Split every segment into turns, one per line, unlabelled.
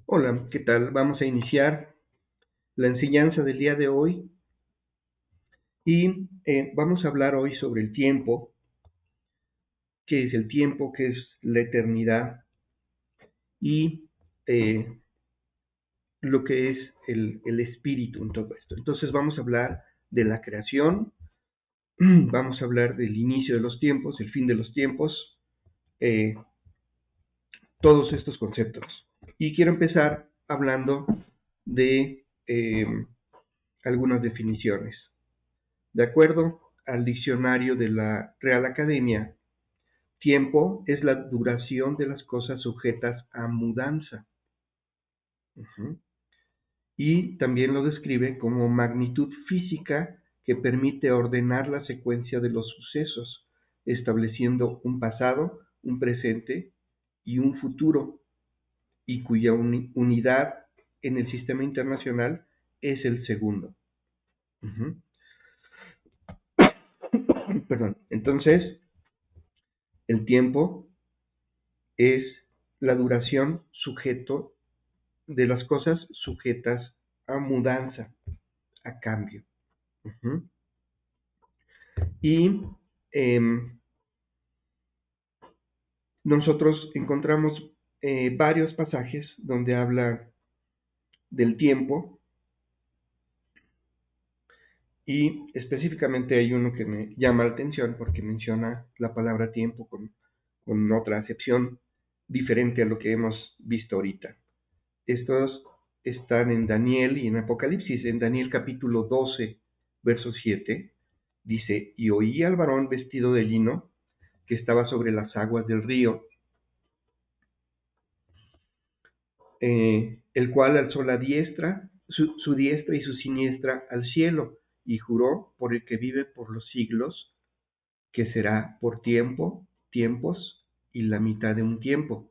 Hola, ¿qué tal? Vamos a iniciar la enseñanza del día de hoy y vamos a hablar hoy sobre el tiempo, qué es el tiempo, qué es la eternidad y eh, lo que es el espíritu en todo esto. Entonces vamos a hablar de la creación, vamos a hablar del inicio de los tiempos, el fin de los tiempos, eh, todos estos conceptos. Y quiero empezar hablando de algunas definiciones. De acuerdo al diccionario de la Real Academia, tiempo es la duración de las cosas sujetas a mudanza. Y también lo describe como magnitud física que permite ordenar la secuencia de los sucesos, estableciendo un pasado, un presente y un futuro, y cuya unidad en el sistema internacional es el segundo. Perdón. Entonces, el tiempo es la duración sujeto de las cosas sujetas a mudanza, a cambio. Y nosotros encontramos varios pasajes donde habla del tiempo y específicamente hay uno que me llama la atención porque menciona la palabra tiempo con otra acepción diferente a lo que hemos visto ahorita. Estos están en Daniel y en Apocalipsis. En Daniel capítulo 12, verso 7, dice: y oí al varón vestido de lino que estaba sobre las aguas del río, el cual alzó la diestra, su diestra y su siniestra al cielo, y juró por el que vive por los siglos, que será por tiempos y la mitad de un tiempo.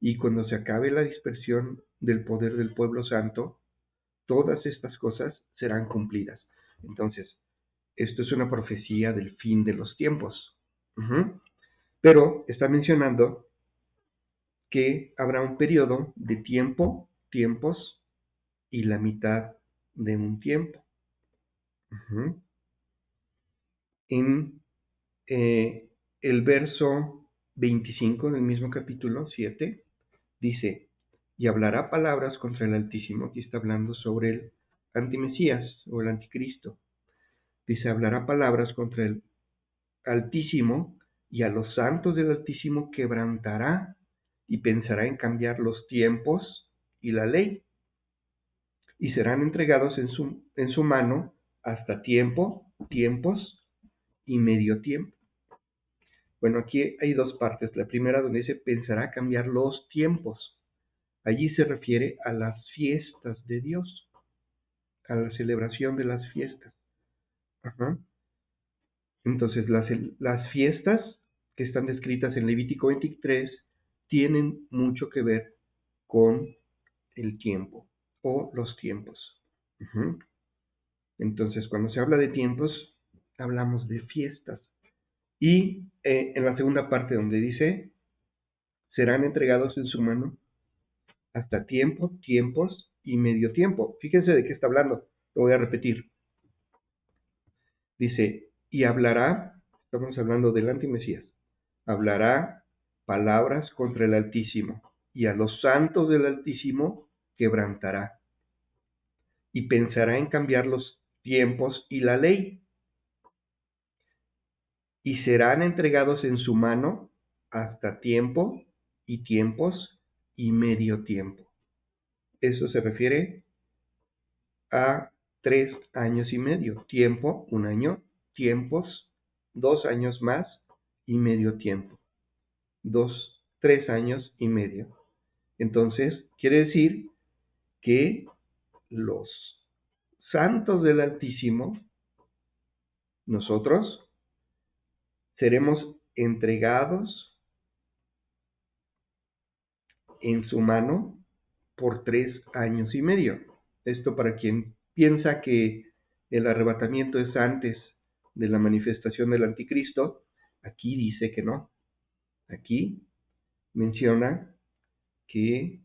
Y cuando se acabe la dispersión del poder del pueblo santo, todas estas cosas serán cumplidas. Entonces, esto es una profecía del fin de los tiempos. Pero está mencionando que habrá un periodo de tiempos y la mitad de un tiempo. En el verso 25 del mismo capítulo 7 dice: y hablará palabras contra el Altísimo. Aquí está hablando sobre el antimesías o el anticristo. Dice: hablará palabras contra el Altísimo, y a los santos del Altísimo quebrantará, y pensará en cambiar los tiempos y la ley, y serán entregados en su mano hasta tiempos y medio tiempo. Bueno, aquí hay dos partes. La primera donde dice pensará cambiar los tiempos. Allí se refiere a las fiestas de Dios, a la celebración de las fiestas. Entonces, las fiestas que están descritas en Levítico 23 tienen mucho que ver con el tiempo o los tiempos. Entonces, cuando se habla de tiempos, hablamos de fiestas. Y en la segunda parte donde dice, serán entregados en su mano hasta tiempos y medio tiempo. Fíjense de qué está hablando. Lo voy a repetir. Dice, y hablará, estamos hablando del antimesías, hablará palabras contra el Altísimo, y a los santos del Altísimo quebrantará, y pensará en cambiar los tiempos y la ley, y serán entregados en su mano hasta tiempos y medio tiempo. Eso se refiere a 3 años y medio. Tiempo, 1 año. Tiempos, 2 años más y medio tiempo. 3 años y medio. Entonces, quiere decir que los santos del Altísimo, nosotros, seremos entregados en su mano por 3 años y medio. Esto para quien piensa que el arrebatamiento es antes de la manifestación del anticristo, aquí dice que no. Aquí menciona que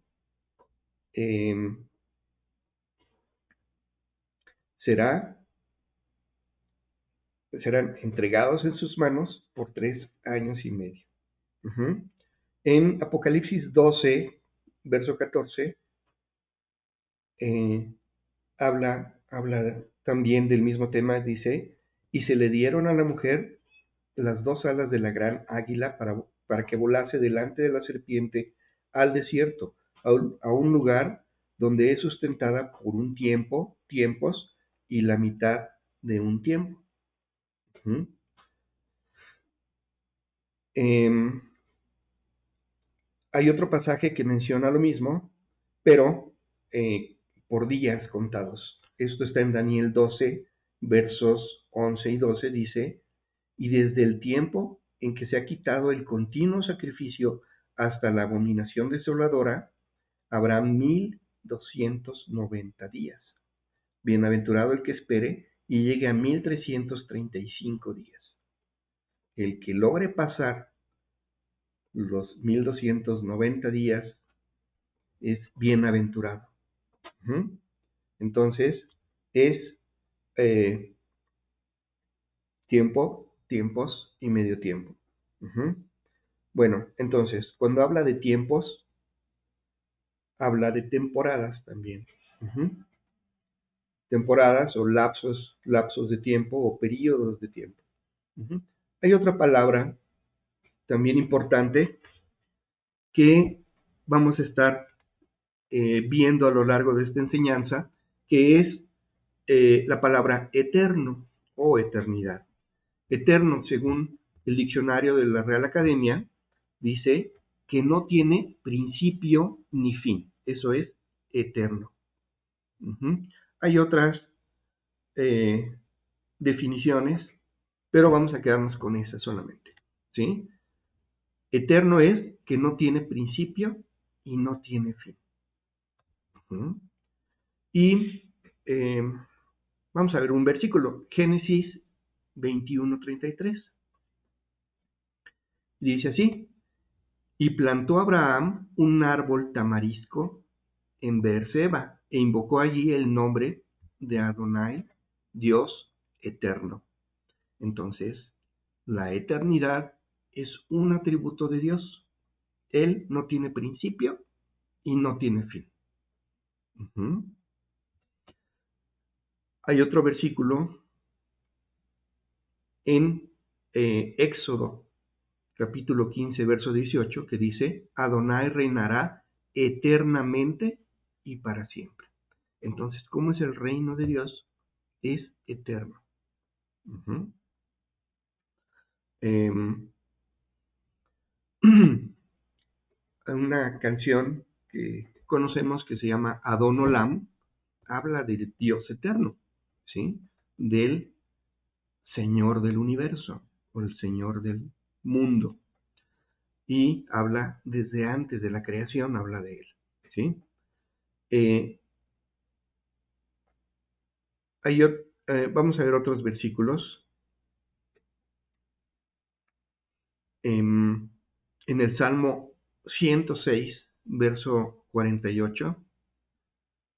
serán entregados en sus manos por 3 años y medio. En Apocalipsis 12, verso 14, habla también del mismo tema, dice, y se le dieron a la mujer las 2 alas de la gran águila para que volase delante de la serpiente al desierto, a un lugar donde es sustentada por un tiempos y la mitad de un tiempo. Hay otro pasaje que menciona lo mismo, pero por días contados. Esto está en Daniel 12, versos 11 y 12, dice, y desde el tiempo en que se ha quitado el continuo sacrificio hasta la abominación desoladora, habrá 1290 días. Bienaventurado el que espere y llegue a 1335 días. El que logre pasar los 1290 días es bienaventurado. Entonces, es tiempos y medio tiempo. Bueno, entonces, cuando habla de tiempos, habla de temporadas también. Temporadas o lapsos de tiempo o periodos de tiempo. Hay otra palabra también importante que vamos a estar viendo a lo largo de esta enseñanza, que es la palabra eterno o eternidad. Eterno, según el diccionario de la Real Academia, dice que no tiene principio ni fin. Eso es eterno. Hay otras definiciones, pero vamos a quedarnos con esa solamente. ¿Sí? Eterno es que no tiene principio y no tiene fin. Y vamos a ver un versículo, Génesis 21:33. Dice así, y plantó Abraham un árbol tamarisco en Beerseba e invocó allí el nombre de Adonai, Dios eterno. Entonces, la eternidad es un atributo de Dios. Él no tiene principio y no tiene fin. Hay otro versículo en Éxodo, capítulo 15, verso 18, que dice, Adonai reinará eternamente y para siempre. Entonces, ¿cómo es el reino de Dios? Es eterno. Una canción que conocemos que se llama Adon Olam, habla del Dios eterno, ¿sí? Del Señor del universo, o el Señor del mundo. Y habla desde antes de la creación, habla de él, ¿sí? Vamos a ver otros versículos. En el Salmo 106, verso 48,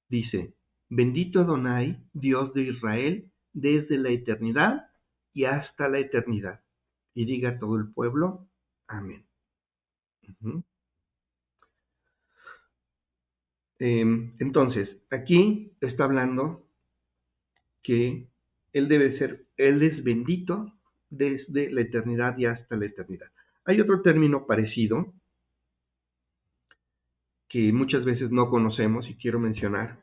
dice, bendito Adonai, Dios de Israel, desde la eternidad y hasta la eternidad. Y diga todo el pueblo, amén. Entonces, aquí está hablando que Él es bendito desde la eternidad y hasta la eternidad. Hay otro término parecido que muchas veces no conocemos y quiero mencionar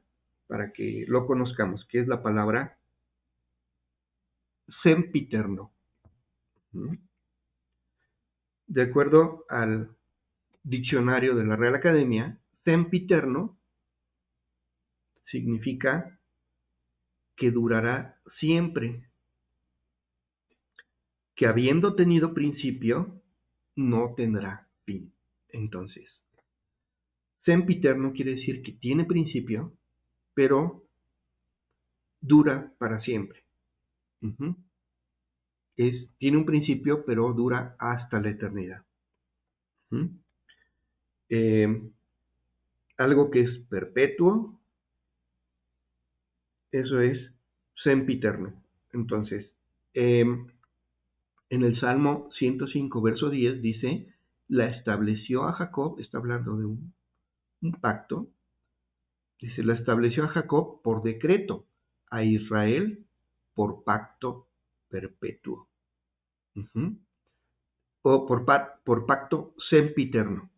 para que lo conozcamos, que es la palabra sempiterno. De acuerdo al diccionario de la Real Academia, sempiterno significa que durará siempre, que habiendo tenido principio, no tendrá fin. Entonces, sempiterno quiere decir que tiene principio, pero dura para siempre. Tiene un principio, pero dura hasta la eternidad. Algo que es perpetuo, eso es sempiterno. Entonces, en el Salmo 105, verso 10, dice, la estableció a Jacob, está hablando de un pacto, dice, la estableció a Jacob por decreto, a Israel por pacto perpetuo. O por pacto sempiterno.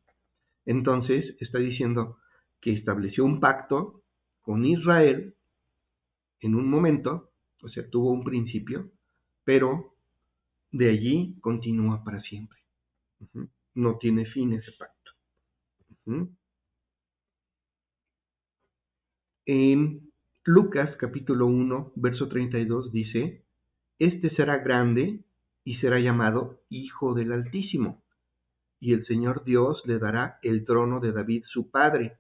Entonces, está diciendo que estableció un pacto con Israel en un momento, o sea, tuvo un principio, pero de allí continúa para siempre. No tiene fin ese pacto. En Lucas capítulo 1, verso 32 dice, este será grande y será llamado Hijo del Altísimo, y el Señor Dios le dará el trono de David su padre,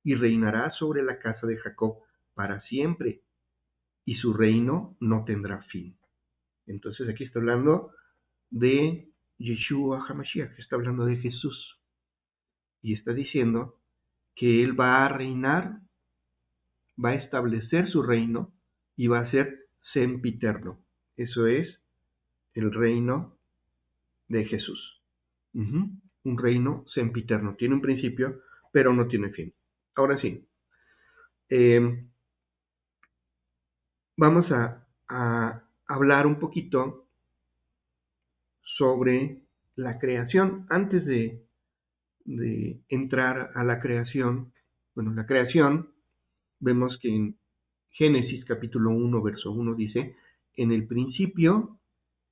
y reinará sobre la casa de Jacob para siempre, y su reino no tendrá fin. Entonces aquí está hablando de Yeshua HaMashiach, está hablando de Jesús, y está diciendo que Él va a reinar, va a establecer su reino, y va a ser sempiterno. Eso es el reino de Jesús. Un reino sempiterno. Tiene un principio, pero no tiene fin. Ahora sí, vamos a hablar un poquito sobre la creación. Antes de entrar a la creación, bueno, la creación, vemos que en Génesis capítulo 1, verso 1 dice, en el principio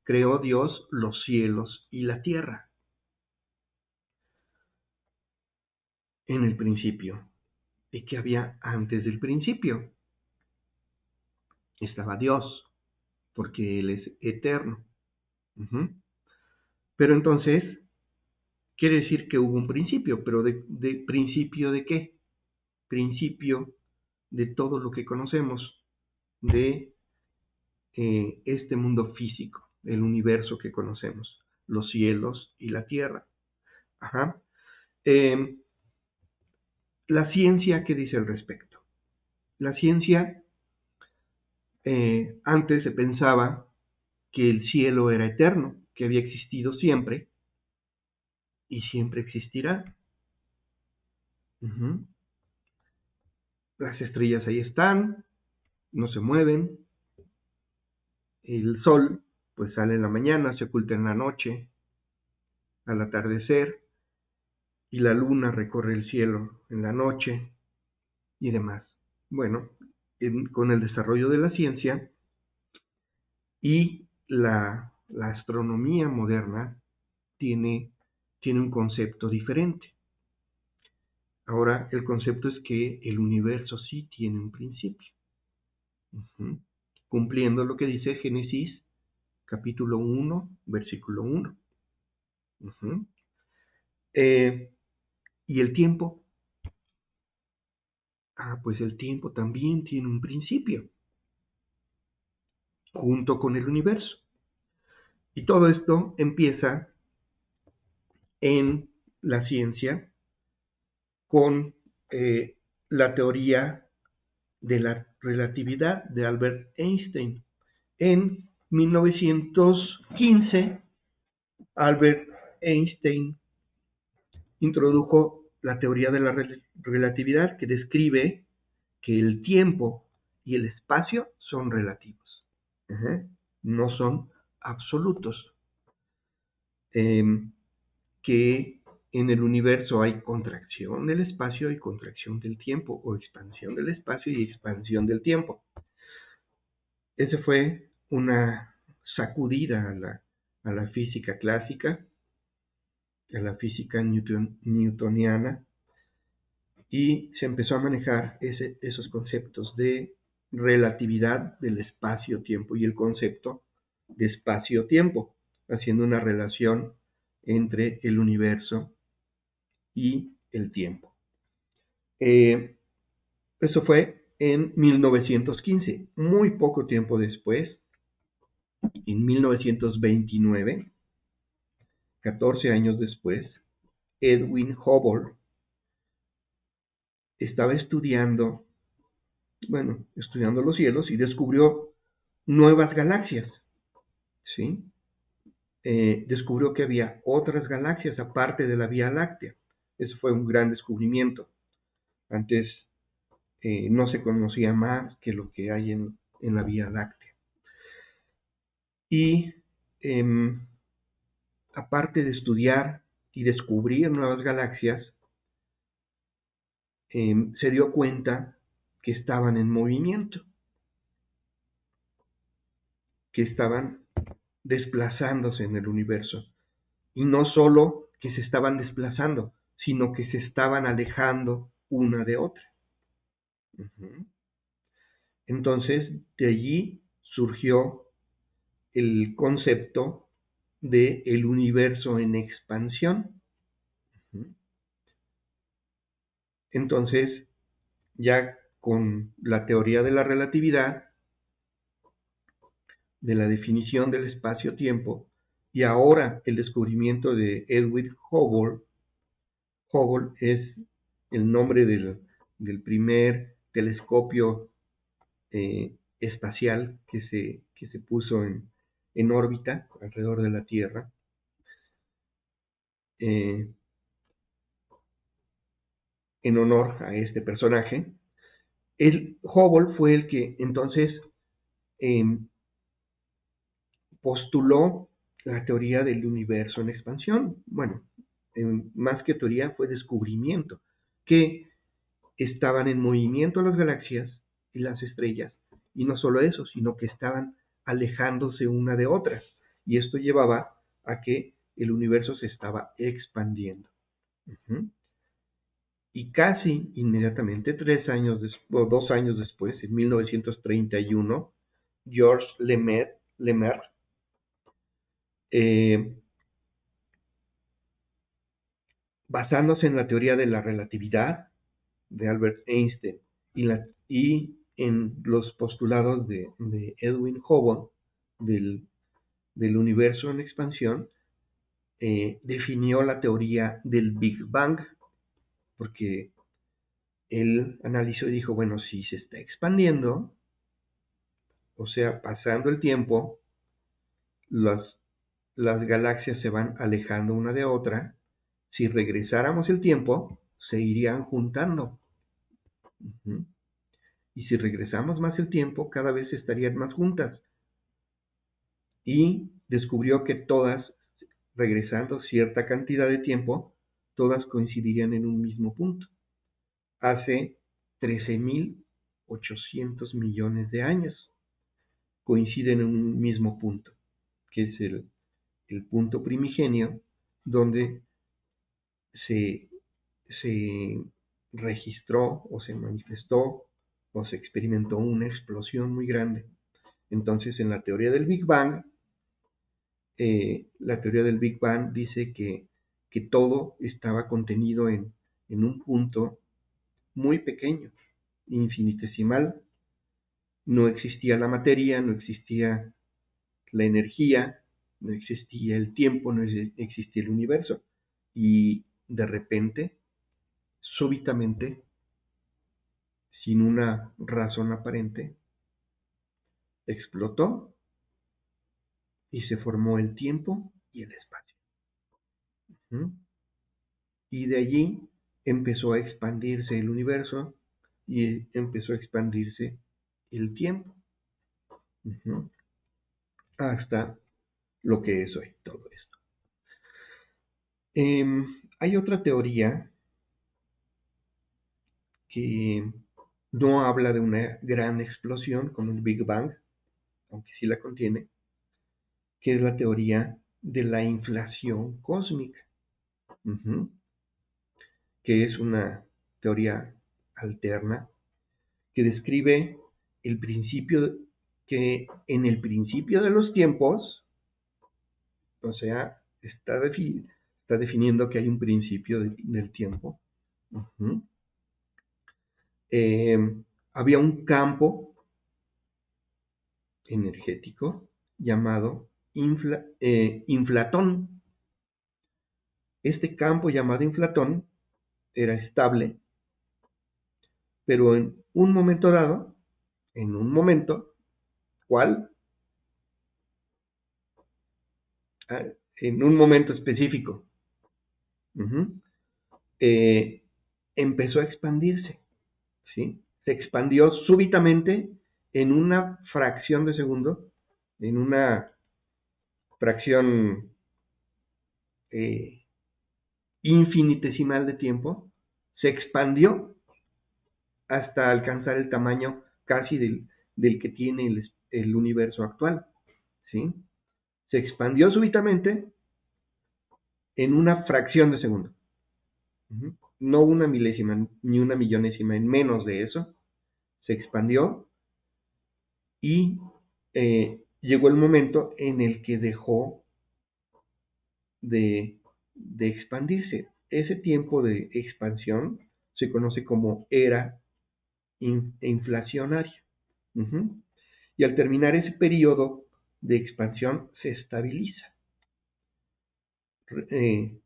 creó Dios los cielos y la tierra. En el principio. ¿Y qué había antes del principio? Estaba Dios, porque Él es eterno. Pero entonces, quiere decir que hubo un principio, pero ¿de principio de qué? Principio de todo lo que conocemos, de este mundo físico, el universo que conocemos, los cielos y la tierra. La ciencia, ¿qué dice al respecto? La ciencia, antes se pensaba que el cielo era eterno, que había existido siempre y siempre existirá. Las estrellas ahí están, no se mueven. El sol, pues sale en la mañana, se oculta en la noche, al atardecer, y la luna recorre el cielo en la noche y demás. Bueno, con el desarrollo de la ciencia y la astronomía moderna tiene un concepto diferente. Ahora, el concepto es que el universo sí tiene un principio. Cumpliendo lo que dice Génesis capítulo 1, versículo 1. ¿Y el tiempo? Pues el tiempo también tiene un principio, junto con el universo. Y todo esto empieza en la ciencia con la teoría de la relatividad de Albert Einstein. En 1915, Albert Einstein introdujo la teoría de la relatividad que describe que el tiempo y el espacio son relativos, no son absolutos, que en el universo hay contracción del espacio y contracción del tiempo, o expansión del espacio y expansión del tiempo. Esa fue una sacudida a la física clásica, a la física newtoniana, y se empezó a manejar esos conceptos de relatividad del espacio-tiempo y el concepto de espacio-tiempo, haciendo una relación entre el universo y el tiempo. Eso fue en 1915. Muy poco tiempo después, en 1929, 14 años después, Edwin Hubble estaba estudiando los cielos y descubrió nuevas galaxias, ¿sí? Descubrió que había otras galaxias aparte de la Vía Láctea. Eso fue un gran descubrimiento. Antes no se conocía más que lo que hay en la Vía Láctea. Y aparte de estudiar y descubrir nuevas galaxias, se dio cuenta que estaban en movimiento, que estaban desplazándose en el universo. Y no solo que se estaban desplazando, sino que se estaban alejando una de otra. Entonces, de allí surgió el concepto de el universo en expansión. Entonces, ya con la teoría de la relatividad, de la definición del espacio-tiempo, y ahora el descubrimiento de Edwin Hubble. Hubble es el nombre del primer telescopio espacial que se puso en órbita alrededor de la Tierra. En honor a este personaje. Hubble fue el que entonces postuló la teoría del universo en expansión. Bueno, más que teoría fue descubrimiento, que estaban en movimiento las galaxias y las estrellas, y no solo eso, sino que estaban alejándose una de otras, y esto llevaba a que el universo se estaba expandiendo. Y casi inmediatamente, 2 años después, en 1931, Georges Lemaître basándose en la teoría de la relatividad de Albert Einstein y en los postulados de Edwin Hubble del universo en expansión, definió la teoría del Big Bang, porque él analizó y dijo, bueno, si se está expandiendo, o sea, pasando el tiempo, las galaxias se van alejando una de otra. Si regresáramos el tiempo, se irían juntando. Y si regresamos más el tiempo, cada vez estarían más juntas. Y descubrió que todas, regresando cierta cantidad de tiempo, todas coincidirían en un mismo punto. Hace 13.800 millones de años coinciden en un mismo punto, que es el punto primigenio, donde se registró o se manifestó o se experimentó una explosión muy grande. Entonces, en la teoría del Big Bang, dice que todo estaba contenido en un punto muy pequeño, infinitesimal. No existía la materia, no existía la energía, no existía el tiempo, no existía el universo. Y de repente, súbitamente, sin una razón aparente, explotó y se formó el tiempo y el espacio. Y de allí empezó a expandirse el universo y empezó a expandirse el tiempo. Hasta lo que es hoy todo esto. Hay otra teoría que no habla de una gran explosión como el Big Bang, aunque sí la contiene, que es la teoría de la inflación cósmica, ujú, que es una teoría alterna que describe el principio, que en el principio de los tiempos, o sea, está definiendo que hay un principio del tiempo. Ujú. Eh, Había un campo energético llamado inflatón. Este campo llamado inflatón era estable, pero en un momento dado, en un momento, ¿cuál? Ah, en un momento específico, ujú, eh, empezó a expandirse, ¿sí? Se expandió súbitamente en una fracción de segundo, en una fracción eh, infinitesimal de tiempo, se expandió hasta alcanzar el tamaño casi del que tiene el universo actual, ¿sí? Se expandió súbitamente en una fracción de segundo. Uh-huh. No una milésima ni una millonésima, en menos de eso. Se expandió y llegó el momento en el que dejó de expandirse. Ese tiempo de expansión se conoce como era inflacionaria. Uh-huh. Y al terminar ese periodo de expansión se estabiliza. Eh,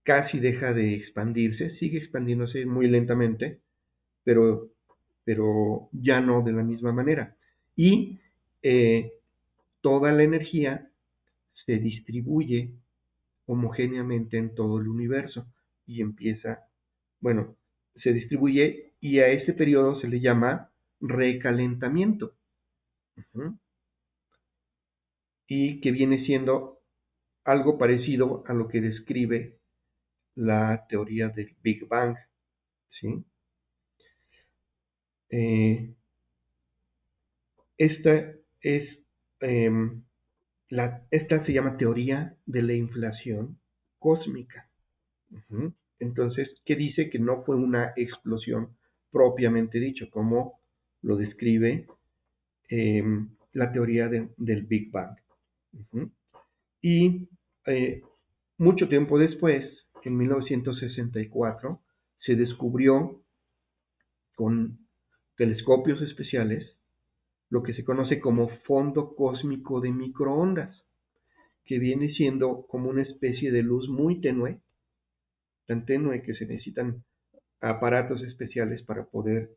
Casi deja de expandirse, sigue expandiéndose muy lentamente, pero, pero ya no de la misma manera. Y eh, toda la energía se distribuye homogéneamente en todo el universo y empieza, bueno, se distribuye y a este periodo se le llama recalentamiento. Uh-huh. Y que viene siendo algo parecido a lo que describe la teoría del Big Bang, ¿sí? Eh, esta es eh, esta se llama teoría de la inflación cósmica. Uh-huh. Entonces, ¿qué dice? Que no fue una explosión propiamente dicho, como lo describe eh, la teoría del Big Bang. Uh-huh. Y eh, mucho tiempo después, en 1964, se descubrió con telescopios especiales lo que se conoce como fondo cósmico de microondas, que viene siendo como una especie de luz muy tenue, tan tenue que se necesitan aparatos especiales para poder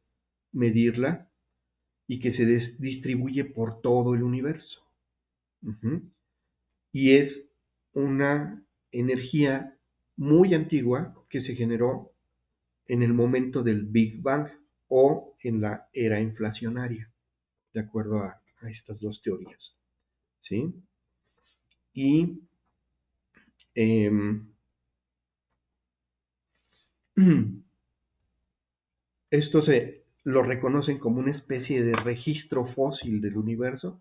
medirla y que se distribuye por todo el universo. Uh-huh. Y es una energía muy antigua que se generó en el momento del Big Bang o en la era inflacionaria, de acuerdo a estas dos teorías, ¿sí? Y eh, esto se lo reconocen como una especie de registro fósil del universo,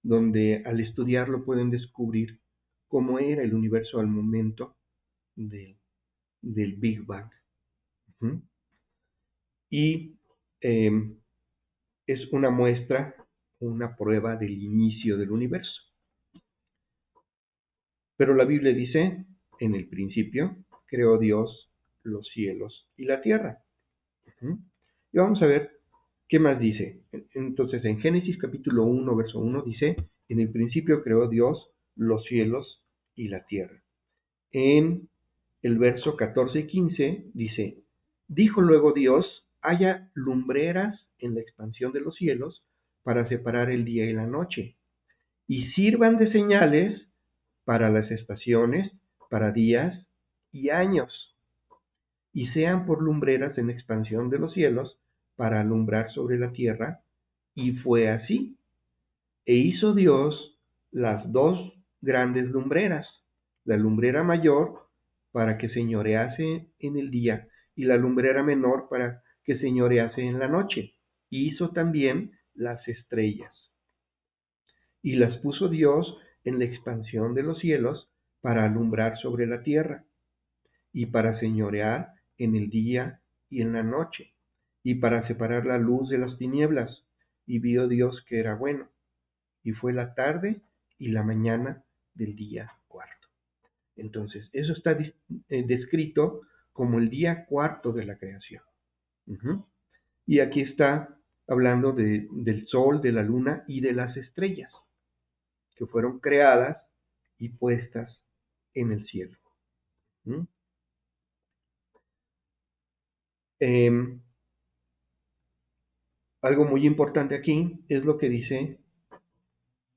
donde al estudiarlo pueden descubrir cómo era el universo al momento de, del Big Bang. ¿Mm? Y eh, es una muestra, una prueba del inicio del universo. Pero la Biblia dice, en el principio creó Dios los cielos y la tierra. ¿Mm? Y vamos a ver qué más dice. Entonces, en Génesis capítulo 1, verso 1 dice, en el principio creó Dios los cielos y la tierra. En el verso 14 y 15 dice, dijo luego Dios, haya lumbreras en la expansión de los cielos para separar el día y la noche, y sirvan de señales para las estaciones, para días y años, y sean por lumbreras en la expansión de los cielos para alumbrar sobre la tierra. Y fue así. E hizo Dios las dos grandes lumbreras, la lumbrera mayor para que señorease en el día, y la lumbrera menor para que señorease en la noche. Y hizo también las estrellas. Y las puso Dios en la expansión de los cielos para alumbrar sobre la tierra, y para señorear en el día y en la noche, y para separar la luz de las tinieblas. Y vio Dios que era bueno. Y fue la tarde y la mañana del día cuarto. Entonces, eso está descrito como el día cuarto de la creación. Y aquí está hablando del sol, de la luna y de las estrellas, que fueron creadas y puestas en el cielo. Algo muy importante aquí es lo que dice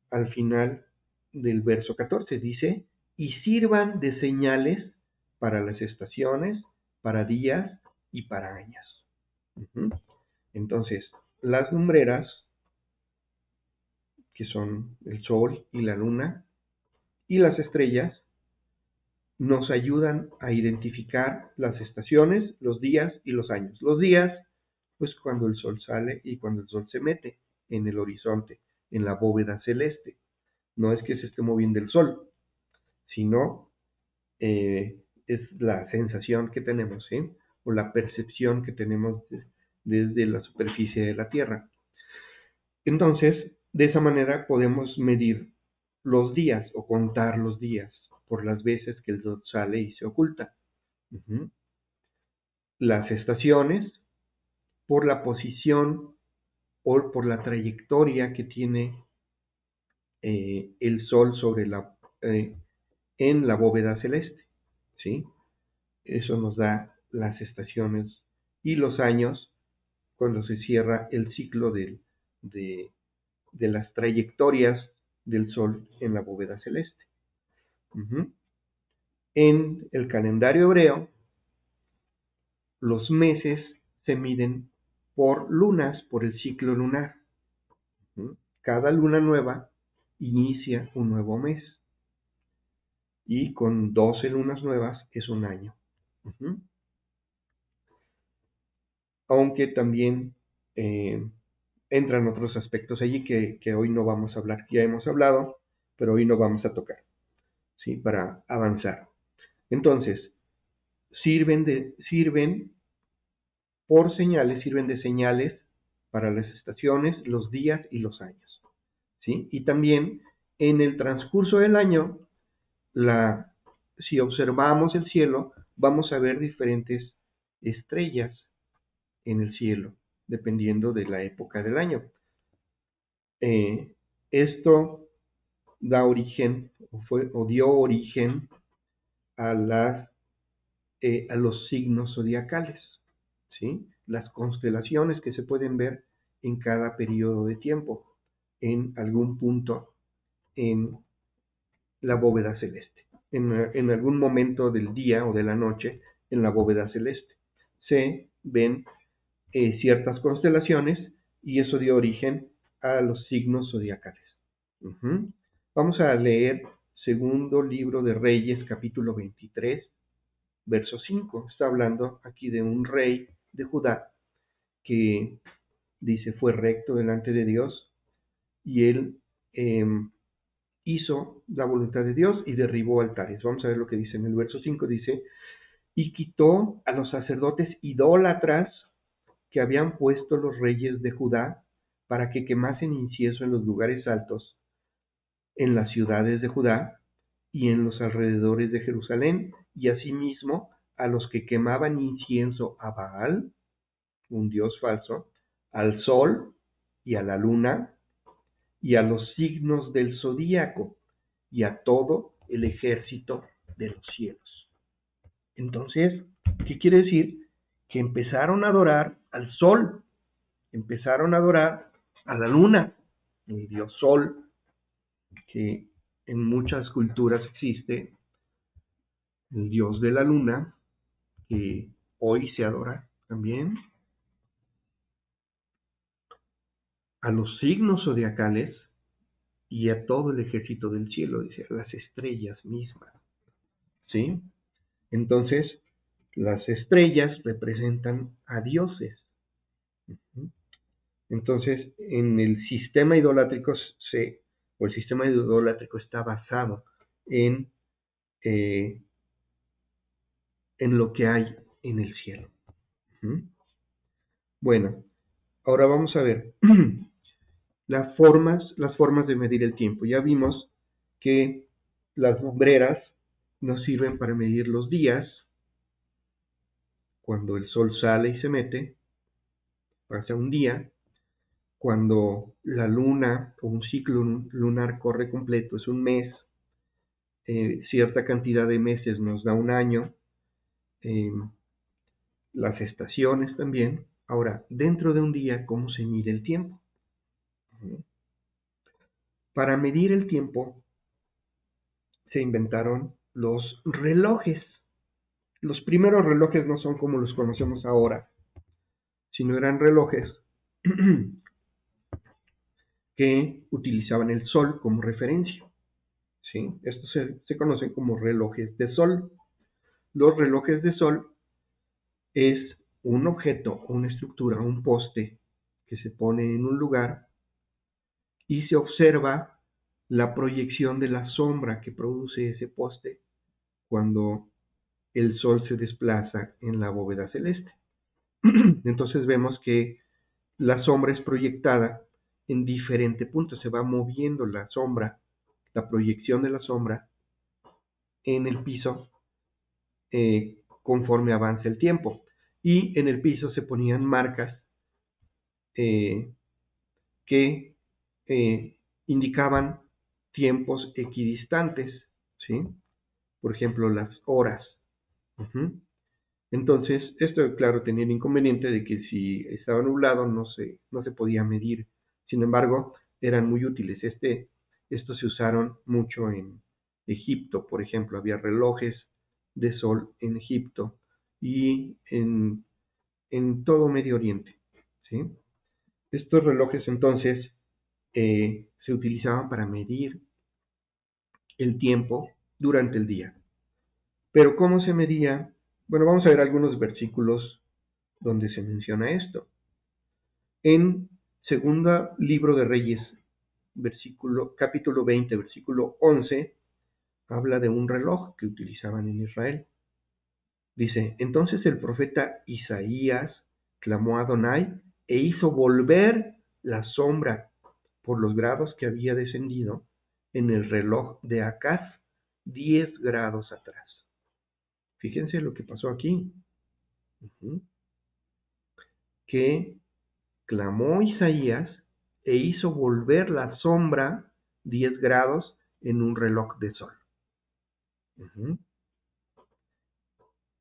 al final del verso 14. Dice, y sirvan de señales para las estaciones, para días y para años. Entonces, las lumbreras, que son el sol y la luna, y las estrellas, nos ayudan a identificar las estaciones, los días y los años. Los días, pues cuando el sol sale y cuando el sol se mete en el horizonte, en la bóveda celeste. No es que se esté moviendo el sol, sino es la sensación que tenemos, ¿sí? O la percepción que tenemos desde la superficie de la Tierra. Entonces, de esa manera podemos medir los días o contar los días por las veces que el sol sale y se oculta. Las estaciones por la posición o por la trayectoria que tiene el sol sobre en la bóveda celeste, ¿sí? Eso nos da las estaciones y los años cuando se cierra el ciclo de las trayectorias del sol en la bóveda celeste. En el calendario hebreo, los meses se miden por lunas, por el ciclo lunar. Cada luna nueva inicia un nuevo mes. Y con 12 lunas nuevas es un año. Aunque también entran otros aspectos allí que hoy no vamos a hablar. Ya hemos hablado, pero hoy no vamos a tocar, ¿sí? Para avanzar. Entonces, sirven de señales para las estaciones, los días y los años, ¿sí? Y también en el transcurso del año, si observamos el cielo, vamos a ver diferentes estrellas en el cielo, dependiendo de la época del año. Esto da origen, o dio origen a los signos zodiacales, ¿sí? Las constelaciones que se pueden ver en cada periodo de tiempo, en algún punto en la bóveda celeste, en algún momento del día o de la noche en la bóveda celeste. Se ven ciertas constelaciones y eso dio origen a los signos zodiacales. Vamos a leer segundo libro de Reyes, capítulo 23, verso 5. Está hablando aquí de un rey de Judá que dice fue recto delante de Dios y él hizo la voluntad de Dios y derribó altares. Vamos a ver lo que dice en el verso 5. Dice, y quitó a los sacerdotes idólatras que habían puesto los reyes de Judá para que quemasen incienso en los lugares altos, en las ciudades de Judá y en los alrededores de Jerusalén, y asimismo a los que quemaban incienso a Baal, un dios falso, al sol y a la luna, y a los signos del zodíaco, y a todo el ejército de los cielos. Entonces, ¿qué quiere decir? Que empezaron a adorar al sol, empezaron a adorar a la luna, el dios sol, que en muchas culturas existe, el dios de la luna, que hoy se adora también, a los signos zodiacales y a todo el ejército del cielo, dice, a las estrellas mismas, ¿sí? Entonces, las estrellas representan a dioses. Entonces, en el sistema idolátrico o el sistema idolátrico está basado en, eh, en lo que hay en el cielo. Bueno, ahora vamos a ver las formas de medir el tiempo. Ya vimos que las lumbreras nos sirven para medir los días, cuando el sol sale y se mete, pasa un día. Cuando la luna o un ciclo lunar corre completo, es un mes. Cierta cantidad de meses nos da un año. Las estaciones también. Ahora, dentro de un día, ¿cómo se mide el tiempo? Para medir el tiempo se inventaron los relojes. Los primeros relojes no son como los conocemos ahora, sino eran relojes que utilizaban el sol como referencia. ¿Sí? Estos se conocen como relojes de sol. Los relojes de sol es un objeto, una estructura, un poste que se pone en un lugar y se observa la proyección de la sombra que produce ese poste cuando el sol se desplaza en la bóveda celeste. Entonces vemos que la sombra es proyectada en diferentes puntos, se va moviendo la sombra, la proyección de la sombra en el piso conforme avanza el tiempo. Y en el piso se ponían marcas que indicaban tiempos equidistantes, ¿sí? Por ejemplo, las horas. Entonces, esto, claro, tenía el inconveniente de que si estaba nublado no se podía medir. Sin embargo, eran muy útiles. Estos se usaron mucho en Egipto, por ejemplo. Había relojes de sol en Egipto y en todo Medio Oriente, ¿sí? Estos relojes entonces se utilizaban para medir el tiempo durante el día. Pero ¿cómo se medía? Bueno, vamos a ver algunos versículos donde se menciona esto. En Segunda Libro de Reyes, capítulo 20, versículo 11, habla de un reloj que utilizaban en Israel. Dice, entonces el profeta Isaías clamó a Adonai e hizo volver la sombra por los grados que había descendido en el reloj de Acaz 10 grados atrás. Fíjense lo que pasó aquí. Que clamó Isaías e hizo volver la sombra 10 grados en un reloj de sol.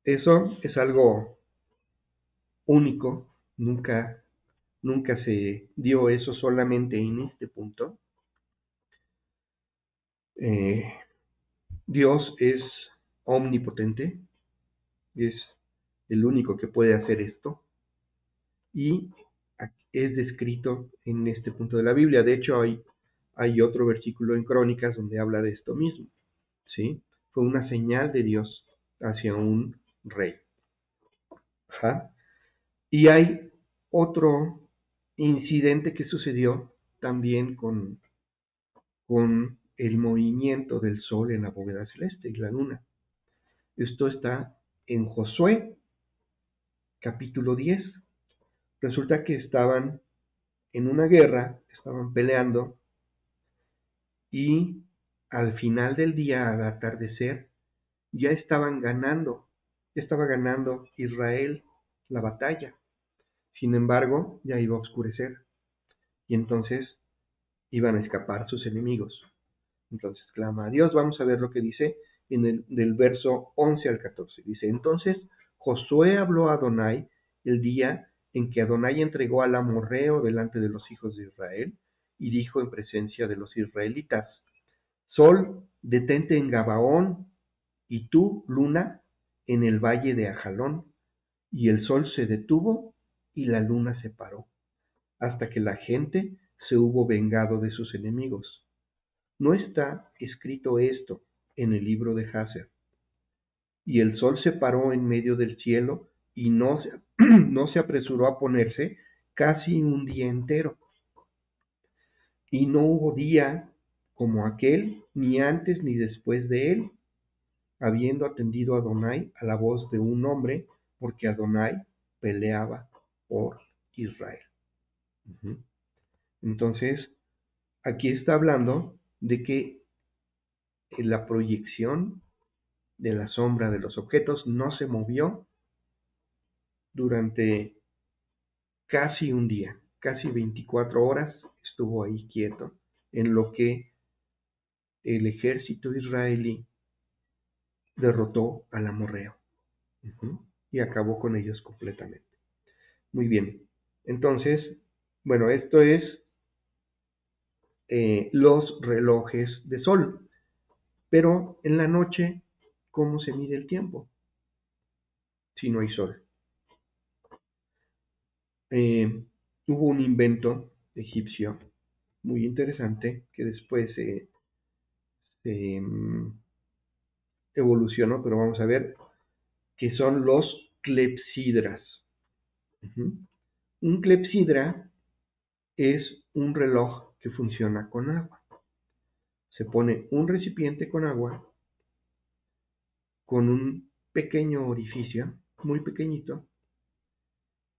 Eso es algo único, nunca se dio eso solamente en este punto. Dios es omnipotente, es el único que puede hacer esto y es descrito en este punto de la Biblia. De hecho, hay otro versículo en Crónicas donde habla de esto mismo, ¿sí? Fue una señal de Dios hacia un rey. Ajá. Y hay otro incidente que sucedió también con el movimiento del sol en la bóveda celeste y la luna. Esto está en Josué, capítulo 10. Resulta que estaban en una guerra, estaban peleando y al final del día, al atardecer, ya estaban ganando, estaba ganando Israel la batalla. Sin embargo, ya iba a oscurecer y entonces iban a escapar sus enemigos. Entonces clama a Dios. Vamos a ver lo que dice del verso 11 al 14. Dice, entonces Josué habló a Adonai el día en que Adonai entregó al amorreo delante de los hijos de Israel y dijo en presencia de los israelitas, Sol, detente en Gabaón y tú, luna, en el valle de Ajalón. Y el sol se detuvo y la luna se paró, hasta que la gente se hubo vengado de sus enemigos. No está escrito esto en el libro de Hazer. y el sol se paró en medio del cielo y no se apresuró a ponerse casi un día entero. Y no hubo día como aquel, ni antes ni después de él, habiendo atendido Adonai a la voz de un hombre, porque Adonai peleaba por Israel. Entonces, aquí está hablando de que la proyección de la sombra de los objetos no se movió durante casi un día, casi 24 horas estuvo ahí quieto, en lo que el ejército israelí derrotó al amorreo y acabó con ellos completamente. Muy bien, entonces, bueno, esto es los relojes de sol, pero en la noche, ¿cómo se mide el tiempo si no hay sol? Hubo un invento egipcio muy interesante que después se evolucionó, pero vamos a ver, que son los clepsidras. Un clepsidra es un reloj que funciona con agua. Se pone un recipiente con agua con un pequeño orificio, muy pequeñito,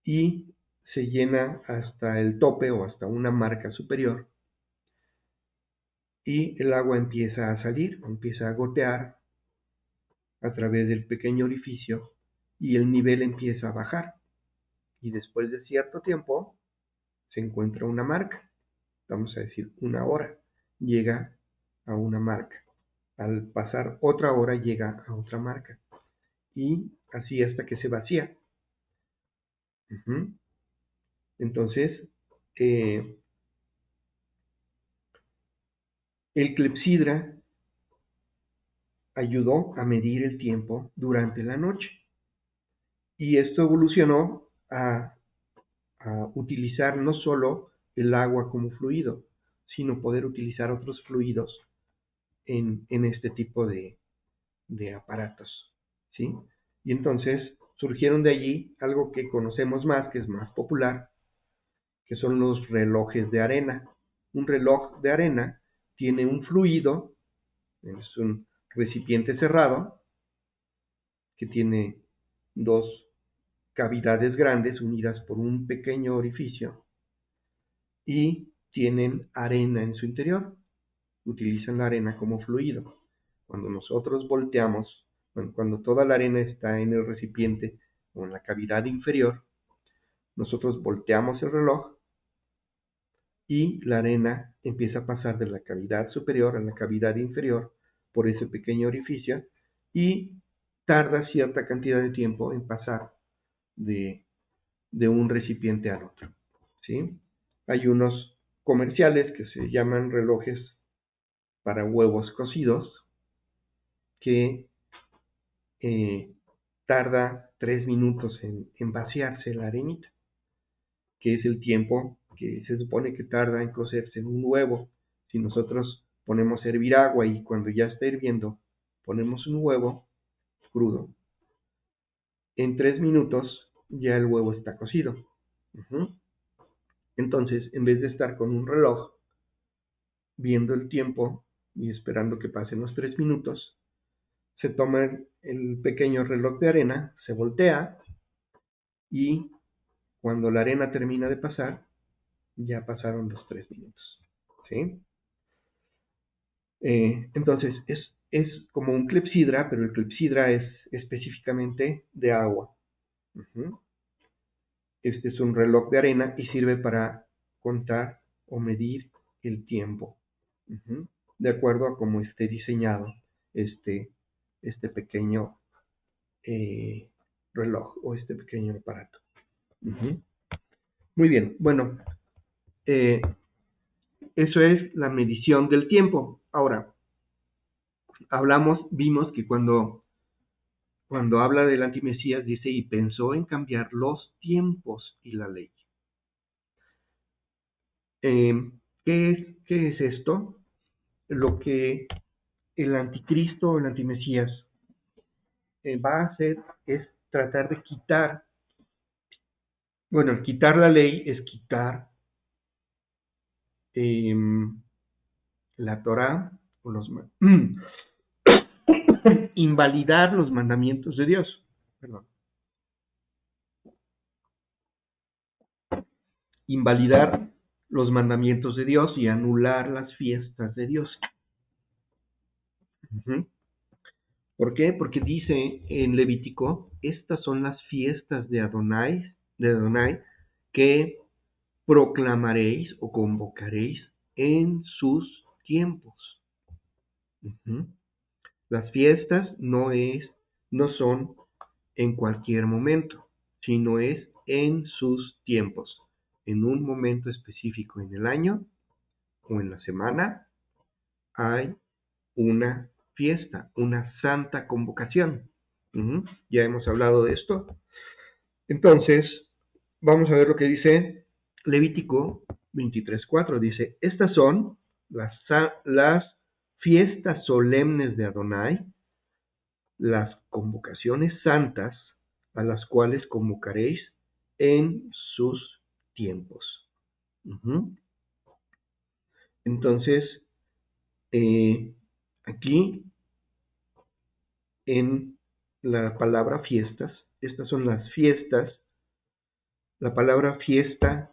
y se llena hasta el tope o hasta una marca superior, y el agua empieza a salir, empieza a gotear a través del pequeño orificio y el nivel empieza a bajar. Y después de cierto tiempo se encuentra una marca, vamos a decir una hora, llega a una marca. Al pasar otra hora llega a otra marca. Y así hasta que se vacía. Entonces, el clepsidra ayudó a medir el tiempo durante la noche. Y esto evolucionó a utilizar no solo el agua como fluido, sino poder utilizar otros fluidos en este tipo de aparatos, ¿sí? Y entonces surgieron de allí algo que conocemos más, que es más popular, que son los relojes de arena. Un reloj de arena tiene un fluido, es un recipiente cerrado, que tiene dos cavidades grandes unidas por un pequeño orificio y tienen arena en su interior. Utilizan la arena como fluido. Cuando nosotros volteamos, cuando toda la arena está en el recipiente o en la cavidad inferior, nosotros volteamos el reloj y la arena empieza a pasar de la cavidad superior a la cavidad inferior por ese pequeño orificio y tarda cierta cantidad de tiempo en pasar de un recipiente al otro, ¿sí? Hay unos comerciales que se llaman relojes para huevos cocidos que tarda 3 minutos en vaciarse la arenita, que es el tiempo que se supone que tarda en cocerse en un huevo. Si nosotros ponemos a hervir agua y cuando ya está hirviendo ponemos un huevo crudo, en 3 minutos ya el huevo está cocido. Entonces, en vez de estar con un reloj viendo el tiempo y esperando que pasen los 3 minutos, se toma el pequeño reloj de arena, se voltea y cuando la arena termina de pasar, ya pasaron los 3 minutos. ¿Sí? Entonces, es como un clepsidra, pero el clepsidra es específicamente de agua. Este es un reloj de arena y sirve para contar o medir el tiempo, de acuerdo a cómo esté diseñado este pequeño reloj o este pequeño aparato. Muy bien, bueno, eso es la medición del tiempo. Ahora, vimos que cuando habla del antimesías dice, y pensó en cambiar los tiempos y la ley. ¿Qué es esto? Lo que el anticristo o el antimesías va a hacer es tratar de quitar, bueno, el quitar la ley es quitar eh, la Torá, o los, invalidar los mandamientos de Dios. Perdón. Invalidar los mandamientos de Dios y anular las fiestas de Dios. Uh-huh. ¿Por qué? Porque dice en Levítico, estas son las fiestas de Adonai que proclamaréis o convocaréis en sus tiempos. Uh-huh. Las fiestas no son en cualquier momento, sino es en sus tiempos, en un momento específico en el año o en la semana hay una fiesta, una santa convocación. Uh-huh. Ya hemos hablado de esto. Entonces, vamos a ver lo que dice Levítico 23:4. Dice, estas son las fiestas solemnes de Adonai, las convocaciones santas a las cuales convocaréis en sus tiempos. Uh-huh. Entonces, aquí en la palabra fiestas, estas son las fiestas, la palabra fiesta,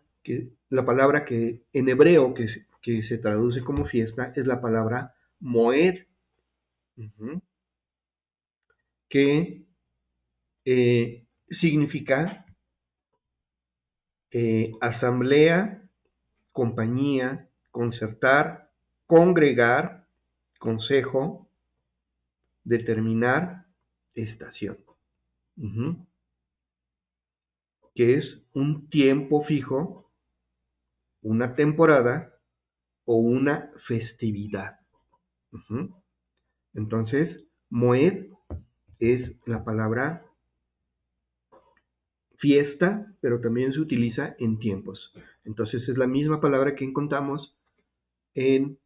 la palabra que en hebreo que se traduce como fiesta es la palabra moed, uh-huh, que significa asamblea, compañía, concertar, congregar, consejo, determinar, estación. Uh-huh. Que es un tiempo fijo, una temporada o una festividad. Uh-huh. Entonces, moed es la palabra fiesta, pero también se utiliza en tiempos. Entonces, es la misma palabra que encontramos en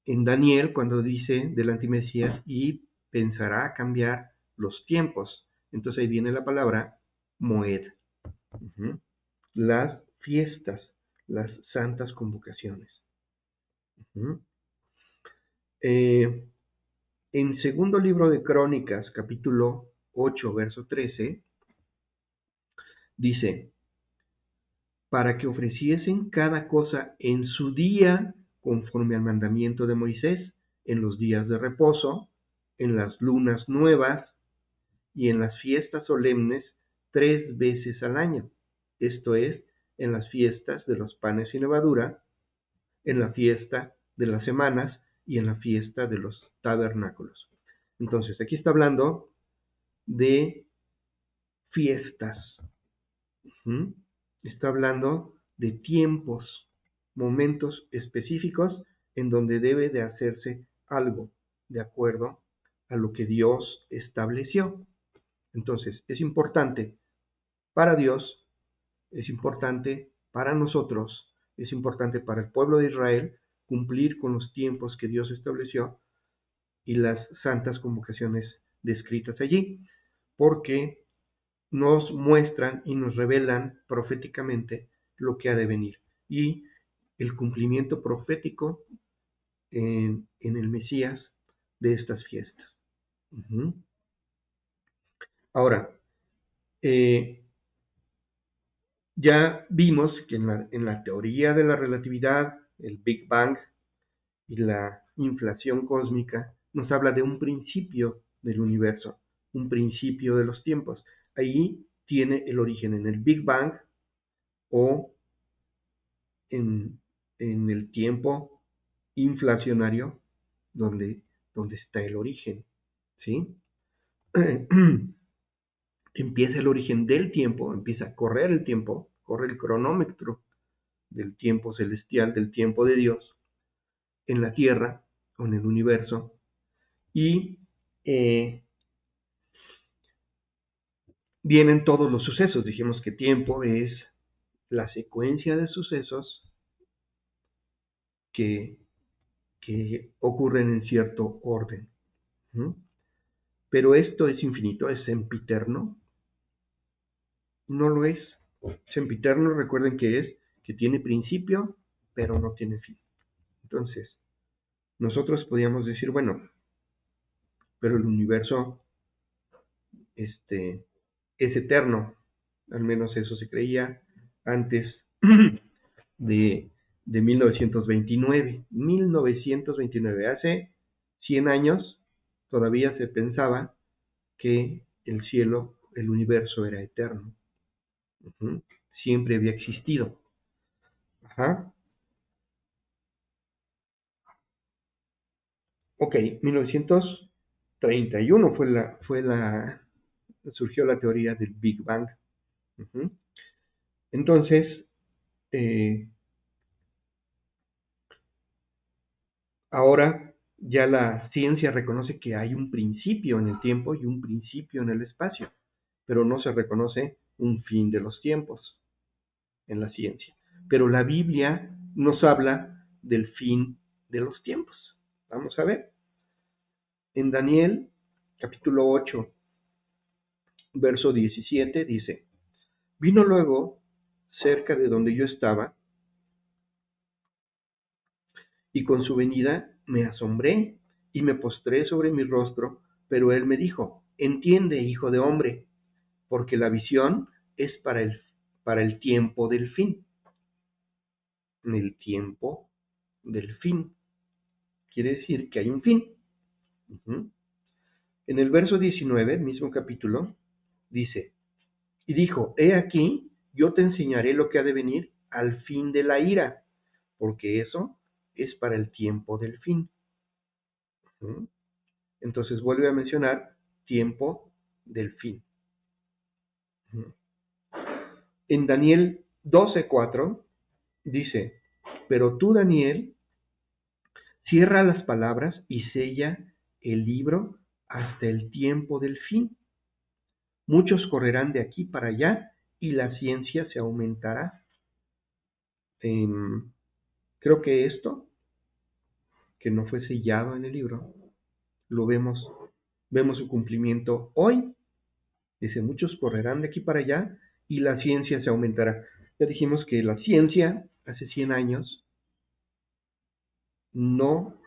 Daniel cuando dice del antimesías y pensará cambiar los tiempos. Entonces ahí viene la palabra moed. Uh-huh. Las fiestas, las santas convocaciones. Uh-huh. En segundo libro de Crónicas, capítulo 8, verso 13, dice, para que ofreciesen cada cosa en su día, conforme al mandamiento de Moisés, en los días de reposo, en las lunas nuevas y en las fiestas solemnes 3 veces al año. Esto es, en las fiestas de los panes sin levadura, en la fiesta de las semanas y en la fiesta de los tabernáculos. Entonces, aquí está hablando de fiestas. ¿Mm? Está hablando de tiempos, momentos específicos en donde debe de hacerse algo de acuerdo a lo que Dios estableció. Entonces, es importante para Dios, es importante para nosotros, es importante para el pueblo de Israel cumplir con los tiempos que Dios estableció y las santas convocaciones descritas allí, porque nos muestran y nos revelan proféticamente lo que ha de venir y el cumplimiento profético en el Mesías de estas fiestas. Uh-huh. Ahora, ya vimos que en la teoría de la relatividad, el Big Bang y la inflación cósmica nos habla de un principio del universo, un principio de los tiempos. Ahí tiene el origen en el Big Bang o en el tiempo inflacionario donde está el origen, ¿sí? Empieza el origen del tiempo, empieza a correr el tiempo, corre el cronómetro del tiempo celestial, del tiempo de Dios, en la Tierra o en el universo, y vienen todos los sucesos. Dijimos que tiempo es la secuencia de sucesos que ocurren en cierto orden. ¿Mm? Pero esto es infinito, es sempiterno. No lo es. Sempiterno, recuerden que es que tiene principio, pero no tiene fin. Entonces, nosotros podríamos decir, bueno, pero el universo es eterno. Al menos eso se creía antes de, de 1929. 1929, hace 100 años, todavía se pensaba que el cielo, el universo era eterno. Siempre había existido. Ajá. Ok, 1931 surgió la teoría del Big Bang. Ujú. Entonces, eh, ahora ya la ciencia reconoce que hay un principio en el tiempo y un principio en el espacio, pero no se reconoce un fin de los tiempos en la ciencia. Pero la Biblia nos habla del fin de los tiempos. Vamos a ver. En Daniel, capítulo 8, verso 17, dice, vino luego cerca de donde yo estaba, y con su venida me asombré y me postré sobre mi rostro, pero él me dijo, entiende, hijo de hombre, porque la visión es para el tiempo del fin. En el tiempo del fin. Quiere decir que hay un fin. Uh-huh. En el verso 19, el mismo capítulo, dice, y dijo, he aquí, yo te enseñaré lo que ha de venir al fin de la ira, porque eso es para el tiempo del fin. Uh-huh. Entonces vuelve a mencionar tiempo del fin. Uh-huh. En Daniel 12:4 dice, pero tú, Daniel, cierra las palabras y sella el libro hasta el tiempo del fin. Muchos correrán de aquí para allá y la ciencia se aumentará. Creo que esto, que no fue sellado en el libro, lo vemos su cumplimiento hoy. Dice, muchos correrán de aquí para allá y la ciencia se aumentará. Ya dijimos que la ciencia, hace 100 años, no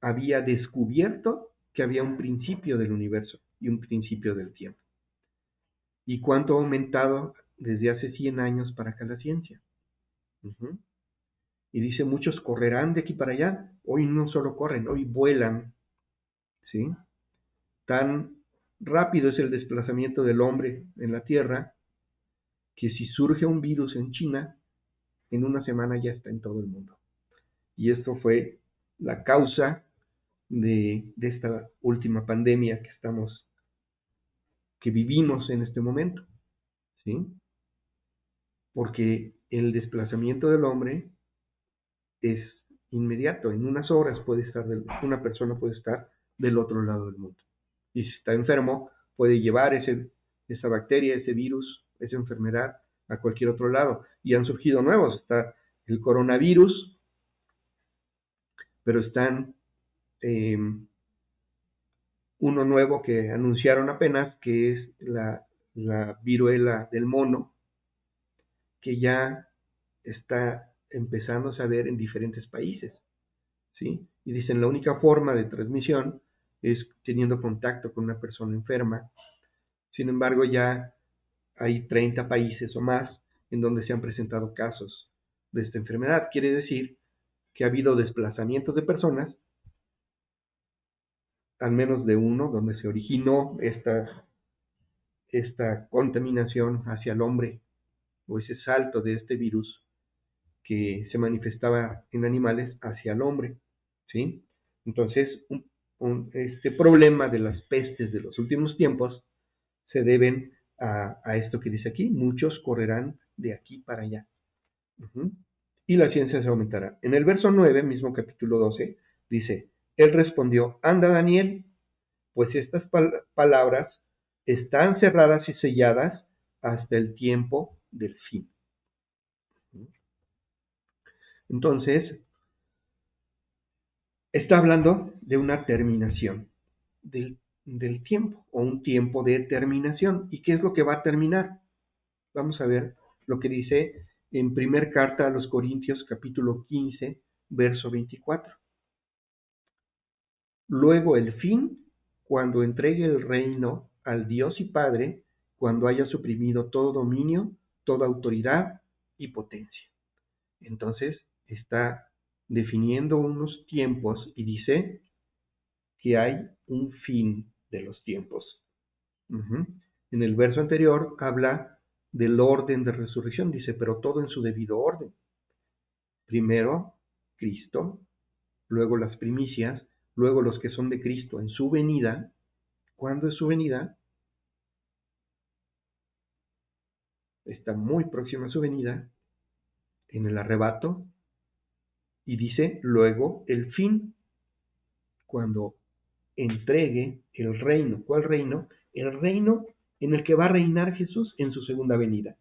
había descubierto que había un principio del universo y un principio del tiempo. ¿Y cuánto ha aumentado desde hace 100 años para acá la ciencia? Uh-huh. Y dice, muchos correrán de aquí para allá. Hoy no solo corren, hoy vuelan. ¿Sí? Tan rápido es el desplazamiento del hombre en la Tierra que si surge un virus en China, en una semana ya está en todo el mundo. Y esto fue la causa de esta última pandemia que vivimos en este momento. ¿Sí? Porque el desplazamiento del hombre es inmediato. En unas horas una persona puede estar del otro lado del mundo. Y si está enfermo, puede llevar esa bacteria, ese virus, esa enfermedad a cualquier otro lado. Y han surgido nuevos. Está el coronavirus, pero están uno nuevo que anunciaron apenas, que es la viruela del mono, que ya está empezando a ver en diferentes países. ¿Sí? Y dicen, la única forma de transmisión es teniendo contacto con una persona enferma. Sin embargo, ya hay 30 países o más en donde se han presentado casos de esta enfermedad. Quiere decir que ha habido desplazamientos de personas, al menos de uno, donde se originó esta contaminación hacia el hombre, o ese salto de este virus que se manifestaba en animales hacia el hombre. ¿Sí? Entonces, este problema de las pestes de los últimos tiempos se deben a esto que dice aquí, muchos correrán de aquí para allá. Uh-huh. Y la ciencia se aumentará. En el verso 9, mismo capítulo 12, dice, él respondió, anda Daniel, pues estas palabras están cerradas y selladas hasta el tiempo del fin. Entonces, está hablando de una terminación, del del tiempo, o un tiempo de terminación. ¿Y qué es lo que va a terminar? Vamos a ver lo que dice en primer carta a los Corintios, capítulo 15, verso 24. Luego el fin, cuando entregue el reino al Dios y Padre, cuando haya suprimido todo dominio, toda autoridad y potencia. Entonces está definiendo unos tiempos y dice que hay un fin de los tiempos. En el verso anterior habla del orden de resurrección, dice, pero todo en su debido orden. Primero Cristo, luego las primicias, luego los que son de Cristo en su venida. ¿Cuándo es su venida? Está muy próxima a su venida, en el arrebato, y dice luego el fin, cuando entregue el reino. ¿Cuál reino? El reino en el que va a reinar Jesús en su segunda venida,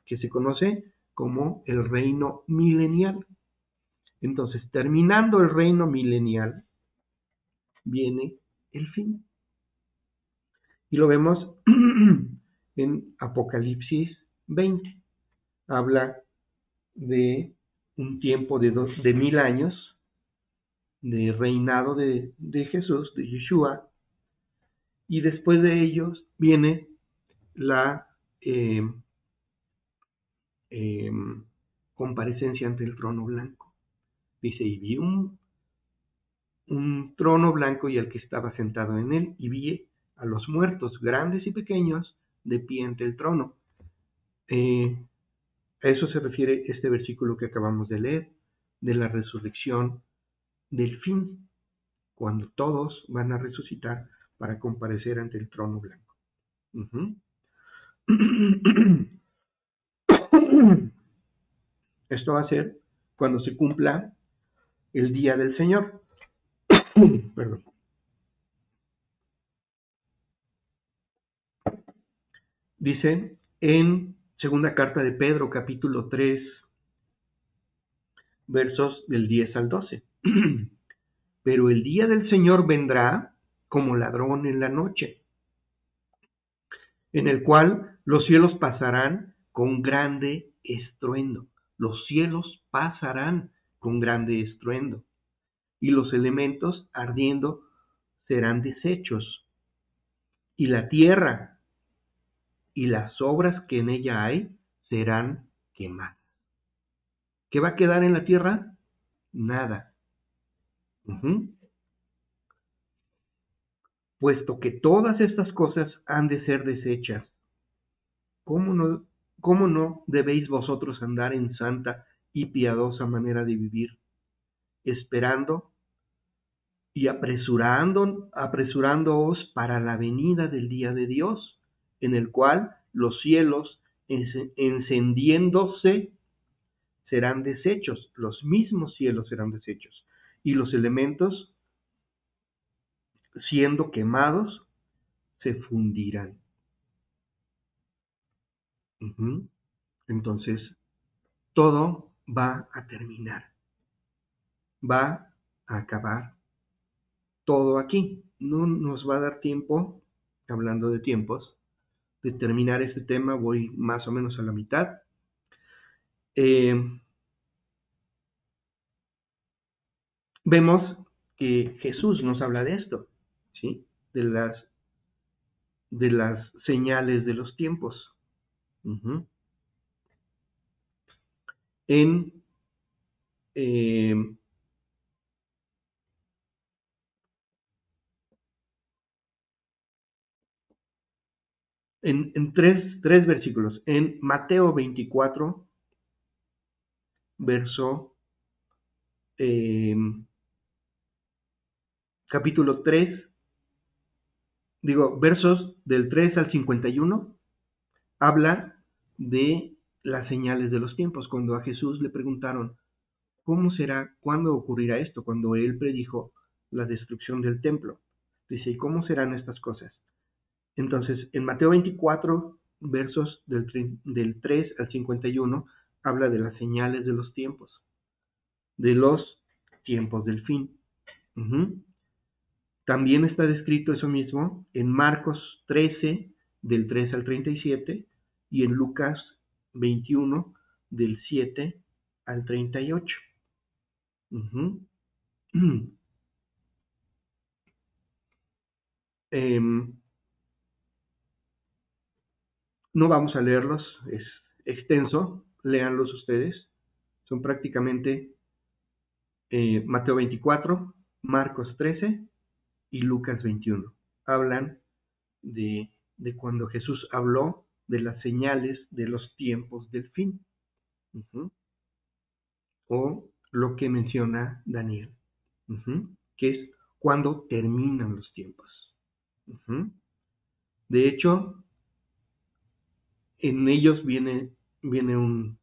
que se conoce como el reino milenial. Entonces, terminando el reino milenial, viene el fin. Y lo vemos en Apocalipsis 20. Habla de un tiempo de 1000 años de reinado de Jesús, de Yeshua, y después de ellos viene la eh, eh, comparecencia ante el trono blanco. Dice, y vi un trono blanco y el que estaba sentado en él, y vi a los muertos, grandes y pequeños, de pie ante el trono. A eso se refiere este versículo que acabamos de leer, de la resurrección del fin, cuando todos van a resucitar para comparecer ante el trono blanco. Esto va a ser cuando se cumpla el día del Señor. Perdón. Dice en segunda carta de Pedro, capítulo 3, versos del 10 al 12. Pero el día del Señor vendrá como ladrón en la noche, en el cual los cielos pasarán con grande estruendo. Los cielos pasarán con grande estruendo, y los elementos ardiendo serán deshechos, y la tierra y las obras que en ella hay serán quemadas. ¿Qué va a quedar en la tierra? Nada. Puesto que todas estas cosas han de ser deshechas, ¿cómo no debéis vosotros andar en santa y piadosa manera de vivir, esperando y apresurándoos para la venida del día de Dios, en el cual los cielos encendiéndose serán deshechos, los mismos cielos serán deshechos, y los elementos siendo quemados se fundirán. Entonces, todo va a terminar, va a acabar todo aquí. No nos va a dar tiempo, hablando de tiempos, de terminar este tema. Voy más o menos a la mitad. Vemos que Jesús nos habla de esto, ¿sí? De las señales de los tiempos. En tres versículos. En Mateo 24, capítulo 3, versos del 3 al 51, habla de las señales de los tiempos. Cuando a Jesús le preguntaron, ¿cómo será, cuándo ocurrirá esto? Cuando él predijo la destrucción del templo. Dice, ¿y cómo serán estas cosas? Entonces, en Mateo 24, versos del 3 al 51, habla de las señales de los tiempos del fin. También está descrito eso mismo en Marcos 13, del 3 al 37, y en Lucas 21, del 7 al 38. Uh-huh. No vamos a leerlos, es extenso, léanlos ustedes. Son prácticamente Mateo 24, Marcos 13 y Lucas 21. Hablan de cuando Jesús habló de las señales de los tiempos del fin. Uh-huh. O lo que menciona Daniel, uh-huh, que es cuando terminan los tiempos. Uh-huh. De hecho, en ellos viene un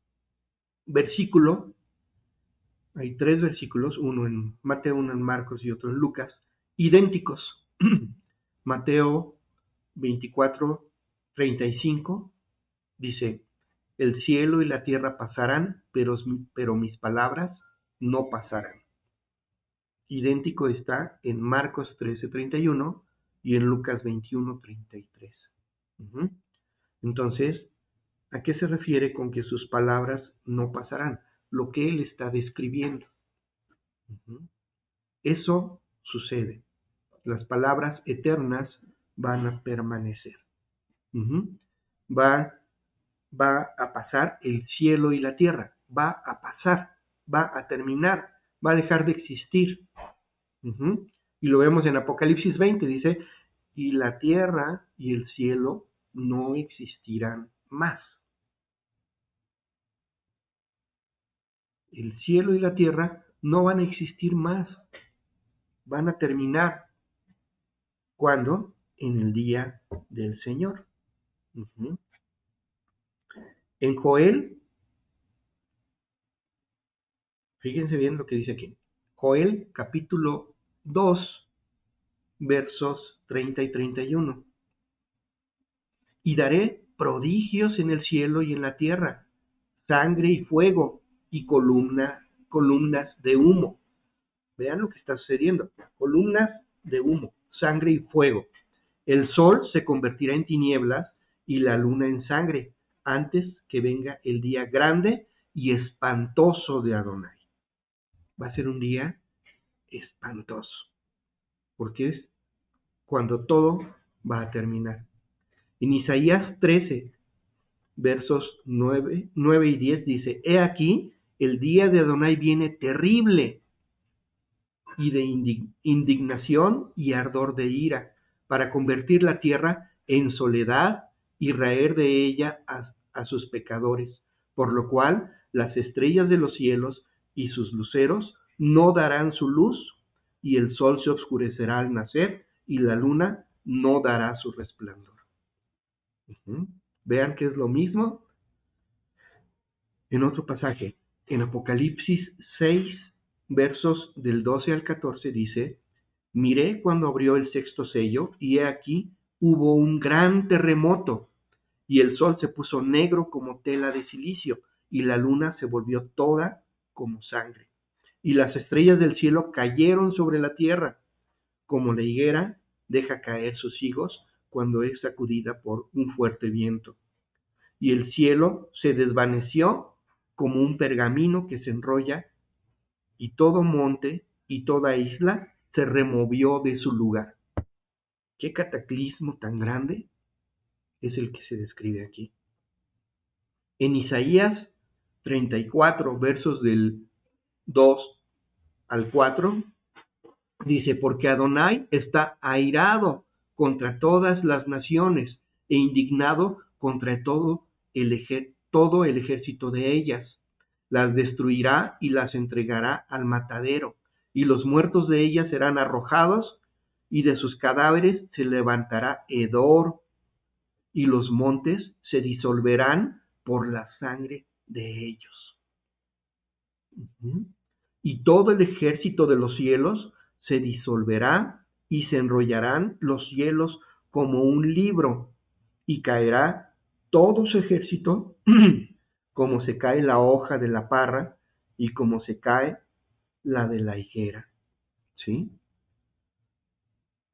versículo, hay 3 versículos, uno en Mateo, uno en Marcos y otro en Lucas, idénticos. Mateo 24, 35 dice: el cielo y la tierra pasarán, pero mis palabras no pasarán. Idéntico está en Marcos 13, 31 y en Lucas 21, 33. Uh-huh. Entonces, ¿a qué se refiere con que sus palabras no pasarán? Lo que él está describiendo. Uh-huh. Eso sucede. Las palabras eternas van a permanecer. Uh-huh. Va a pasar el cielo y la tierra. Va a pasar, va a terminar, va a dejar de existir. Uh-huh. Y lo vemos en Apocalipsis 20, dice, y la tierra y el cielo no existirán más. El cielo y la tierra no van a existir más, van a terminar. ¿Cuándo? En el día del Señor. Uh-huh. En Joel, fíjense bien lo que dice aquí. Joel capítulo 2, versos 30 y 31. Y daré prodigios en el cielo y en la tierra, sangre y fuego y columnas de humo. Vean lo que está sucediendo. Columnas de humo, sangre y fuego. El sol se convertirá en tinieblas y la luna en sangre, antes que venga el día grande y espantoso de Adonai. Va a ser un día espantoso, porque es cuando todo va a terminar. En Isaías 13, versos 9 y 10 dice: he aquí, el día de Adonai viene terrible y de indignación y ardor de ira, para convertir la tierra en soledad y raer de ella a sus pecadores, por lo cual las estrellas de los cielos y sus luceros no darán su luz, y el sol se oscurecerá al nacer, y la luna no dará su resplandor. Uh-huh. Vean que es lo mismo en otro pasaje. En Apocalipsis 6, versos del 12 al 14 dice: miré cuando abrió el sexto sello, y he aquí hubo un gran terremoto, y el sol se puso negro como tela de silicio, y la luna se volvió toda como sangre, y las estrellas del cielo cayeron sobre la tierra, como la higuera deja caer sus higos cuando es sacudida por un fuerte viento. Y el cielo se desvaneció como un pergamino que se enrolla, y todo monte y toda isla se removió de su lugar. ¿Qué cataclismo tan grande es el que se describe aquí? En Isaías 34, versos del 2 al 4, dice: porque Adonai está airado contra todas las naciones e indignado contra todo el ejército de ellas. Las destruirá y las entregará al matadero, y los muertos de ellas serán arrojados, y de sus cadáveres se levantará hedor, y los montes se disolverán por la sangre de ellos. Uh-huh. Y todo el ejército de los cielos se disolverá, y se enrollarán los cielos como un libro, y caerá todo su ejército como se cae la hoja de la parra y como se cae la de la higuera. ¿Sí?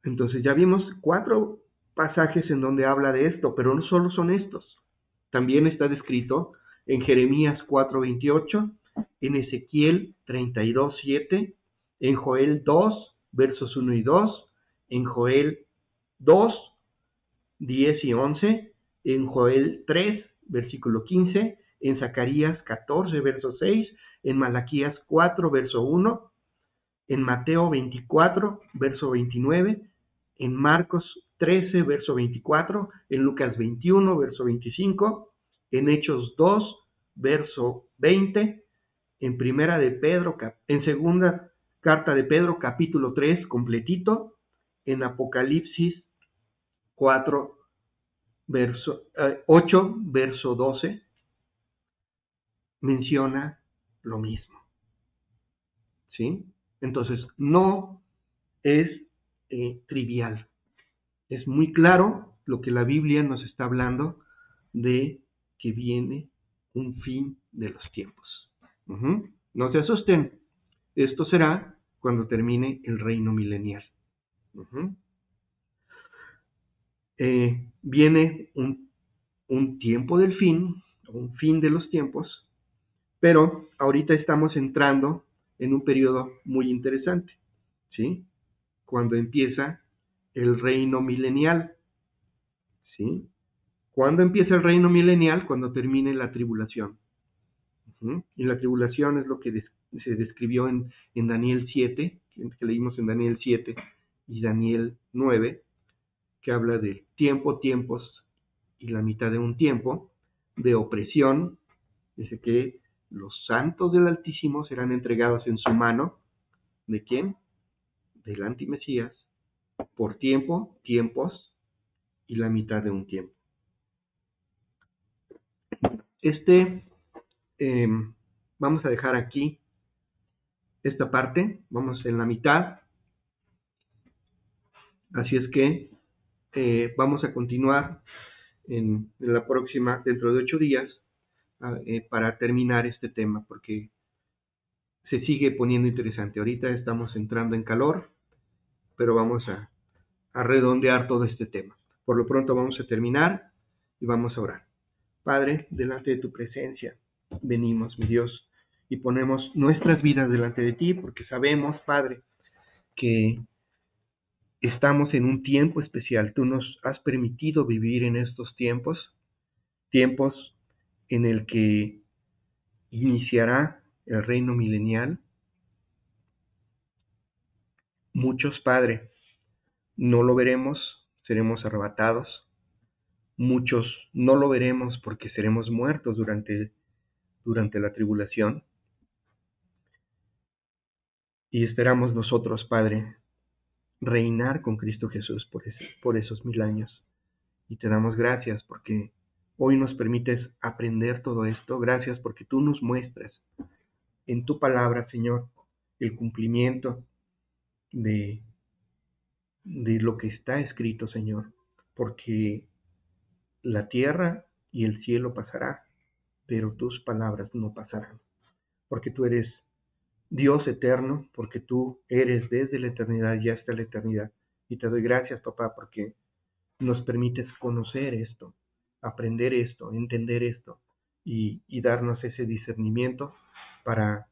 Entonces ya vimos 4 pasajes en donde habla de esto, pero no solo son estos. También está descrito en Jeremías 4:28, en Ezequiel 32:7, en Joel 2, versos 1 y 2, en Joel 2, 10 y 11, en Joel 3, versículo 15, en Zacarías 14, verso 6, en Malaquías 4, verso 1, en Mateo 24, verso 29, en Marcos 13, verso 24, en Lucas 21, verso 25, en Hechos 2, verso 20, en segunda carta de Pedro, capítulo 3, completito, en Apocalipsis 4, 8, verso 12, menciona lo mismo. ¿Sí? Entonces, no es trivial. Es muy claro lo que la Biblia nos está hablando de que viene un fin de los tiempos. No se asusten. Esto será cuando termine el reino milenial. Viene un tiempo del fin, un fin de los tiempos, pero ahorita estamos entrando en un periodo muy interesante, ¿sí? Cuando empieza el reino milenial, ¿sí? ¿Cuándo empieza el reino milenial? Cuando termine la tribulación. Y la tribulación es lo que se describió en Daniel 7, que leímos en Daniel 7 y Daniel 9, que habla de tiempos y la mitad de un tiempo, de opresión. Dice que los santos del Altísimo serán entregados en su mano. ¿De quién? Del antimesías, por tiempos y la mitad de un tiempo. Vamos a dejar aquí esta parte, vamos en la mitad, así es que vamos a continuar en la próxima, dentro de 8 días, para terminar este tema, porque se sigue poniendo interesante. Ahorita estamos entrando en calor, pero vamos a redondear todo este tema. Por lo pronto vamos a terminar y vamos a orar. Padre, delante de tu presencia venimos, mi Dios, y ponemos nuestras vidas delante de ti, porque sabemos, Padre, que estamos en un tiempo especial. Tú nos has permitido vivir en estos tiempos en el que iniciará el reino milenial. Muchos, Padre, no lo veremos, seremos arrebatados. Muchos no lo veremos porque seremos muertos durante la tribulación. Y esperamos nosotros, Padre, reinar con Cristo Jesús por esos 1000 años. Y te damos gracias porque hoy nos permites aprender todo esto. Gracias porque tú nos muestras en tu palabra, Señor, el cumplimiento de lo que está escrito, Señor. Porque la tierra y el cielo pasará, pero tus palabras no pasarán. Porque tú eres Dios eterno, porque tú eres desde la eternidad y hasta la eternidad. Y te doy gracias, papá, porque nos permites conocer esto, aprender esto, entender esto y darnos ese discernimiento para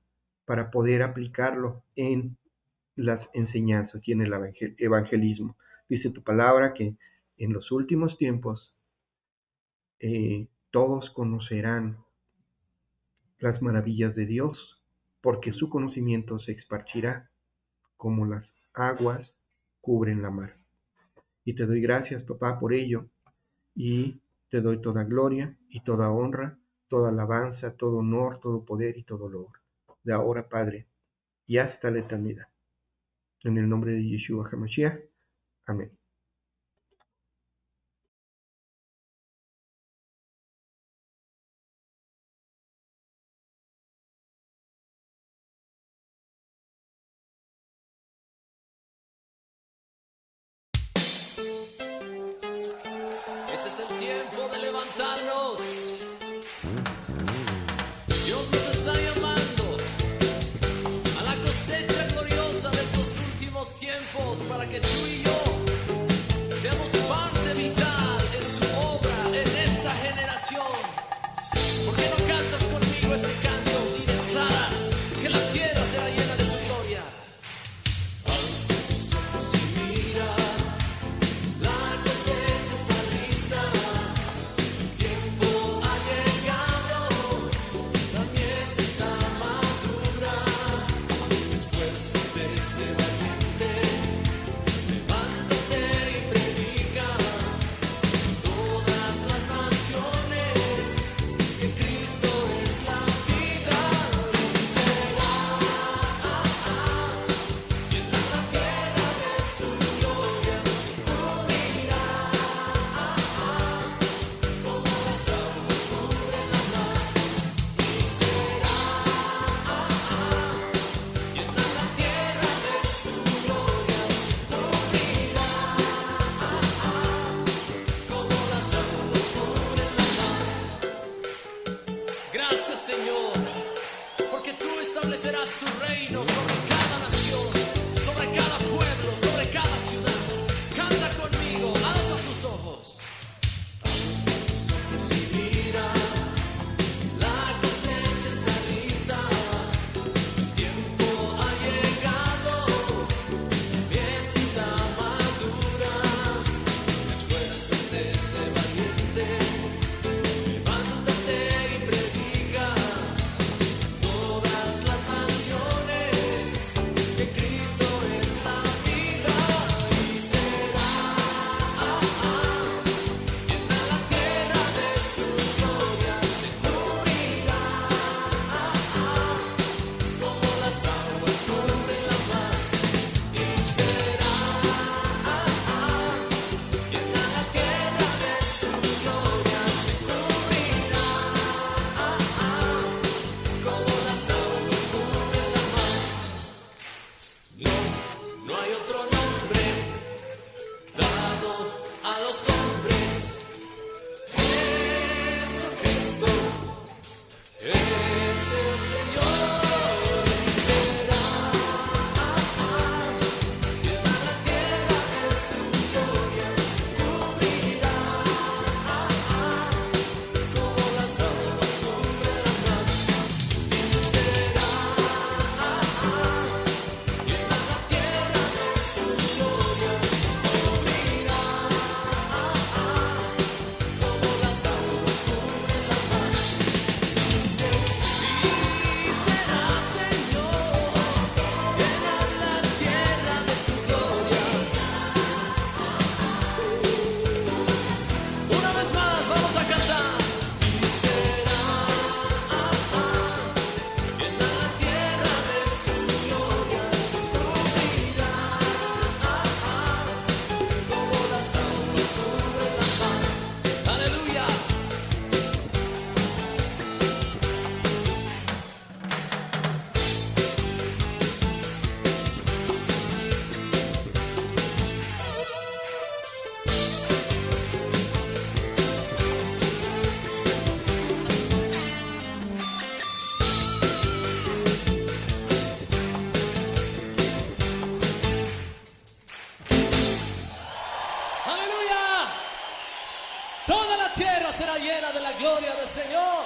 poder aplicarlo en las enseñanzas y en el evangelismo. Dice tu palabra que en los últimos tiempos todos conocerán las maravillas de Dios, porque su conocimiento se esparcirá como las aguas cubren la mar. Y te doy gracias, papá, por ello, y te doy toda gloria y toda honra, toda alabanza, todo honor, todo poder y todo loor, de ahora, Padre, y hasta la eternidad. En el nombre de Yeshua HaMashiach. Amén.
Este es el tiempo de levantarnos. Dios nos está llamando a la cosecha gloriosa de estos últimos tiempos. tiempos para que tú y yo seamos parte vital en su obra en esta generación. ¿Por qué no cantas conmigo este canto y declaras que la tierra será llena de su gloria? Alza tus ojos y mira, la cosecha está lista, el tiempo ha llegado, la mies está madura. Esfuérzate, sé valiente, levántate y predica a todas las naciones que Cristo es la vida y será llena la tierra de su gloria, se cubrirá como las aguas cubren la mar y será llena la tierra de su gloria, se cubrirá como las aguas cubren la mar. Gracias, Señor, porque tú establecerás tu reino sobre cada nación, sobre cada pueblo, sobre cada ciudad. Canta conmigo, alza tus ojos. Alza tus ojos y mira, la cosecha está lista, el tiempo ha llegado, la mies está madura. Esfuérzate, sé valiente, levántate y predica a todas las naciones que Cristo es la vida y será llena la tierra de su gloria, se cubrirá como las aguas cubren la mar y será llena la tierra de su gloria, se cubrirá como las aguas cubren la mar. No hay otro nombre dado a los hombres. Jesucristo es el Señor y será llena la tierra de su gloria, se cubrirá como las aguas cubren la mar y será llena la tierra de su gloria, se cubrirá como las aguas cubren la mar y será, Señor, llena la tierra de tu gloria. Una vez más, vamos a cantar. Y será llena la tierra de su gloria, se cubrirá como las aguas cubren la mar. Aleluya. Aleluya. Toda la tierra será llena de la gloria del Señor.